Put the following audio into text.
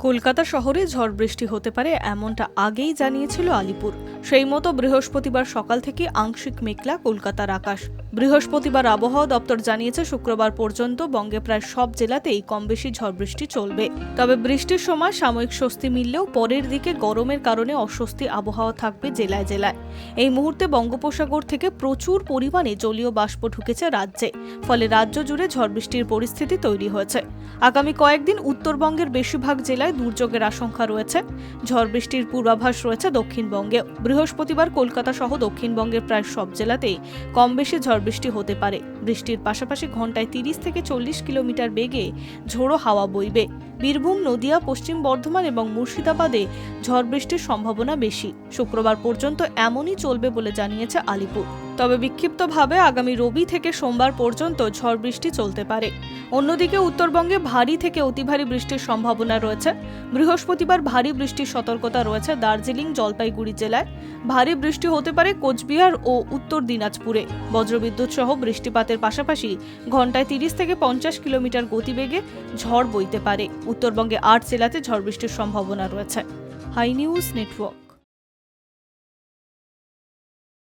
কলকাতা শহরে ঝড় বৃষ্টি হতে পারে এমনটা আগেই জানিয়েছিল আলিপুর। সেই মতো বৃহস্পতিবার সকাল থেকে আংশিক মেঘলা কলকাতার আকাশ। বৃহস্পতিবার আবহাওয়া দপ্তর জানিয়েছে শুক্রবার পর্যন্ত বঙ্গে প্রায় সব জেলাতেই কম বেশি ঝড় বৃষ্টি চলবে। তবে বৃষ্টির সময় সাময়িক স্বস্তি মিললেও পরের দিকে গরমের কারণে অস্বস্তি আবহাওয়া থাকবে জেলায় জেলায়। এই মুহূর্তে বঙ্গোপসাগর থেকে প্রচুর পরিমাণে জলীয় বাষ্প ঢুকেছে রাজ্যে, ফলে রাজ্য জুড়ে ঝড় বৃষ্টির পরিস্থিতি তৈরি হয়েছে। আগামী কয়েকদিন উত্তরবঙ্গের বেশিরভাগ জেলায় দুর্যোগের আশঙ্কা রয়েছে। ঝড় বৃষ্টির পূর্বাভাস রয়েছে দক্ষিণবঙ্গেও। বৃহস্পতিবার কলকাতা সহ দক্ষিণবঙ্গের প্রায় সব জেলাতেই কম বেশি ঝড় বৃষ্টি হতে পারে। বৃষ্টির পাশাপাশি ঘন্টায় 30 থেকে 40 কিলোমিটার বেগে ঝোড়ো হাওয়া বইবে। বীরভূম, নদিয়া, পশ্চিম বর্ধমান এবং মুর্শিদাবাদে ঝড় বৃষ্টির সম্ভাবনা বেশি। শুক্রবার পর্যন্ত এমনই চলবে বলে জানিয়েছে আলিপুর। তবে বিক্ষিপ্তভাবে আগামী রবি থেকে সোমবার পর্যন্ত ঝড় বৃষ্টি চলতে পারে। অন্যদিকে উত্তরবঙ্গে ভারী থেকে অতি ভারী বৃষ্টির সম্ভাবনা রয়েছে। বৃহস্পতিবার ভারী বৃষ্টির সতর্কতা রয়েছে দার্জিলিং, জলপাইগুড়ি জেলায়। ভারী বৃষ্টি হতে পারে কোচবিহার ও উত্তর দিনাজপুরে। বজ্রবিদ্যুৎ সহ বৃষ্টিপাতের পাশাপাশি ঘন্টায় 30 থেকে 50 কিলোমিটার গতিবেগে ঝড় বইতে পারে। উত্তরবঙ্গে 8 জেলাতে ঝড় বৃষ্টির সম্ভাবনা রয়েছে। Hi News network.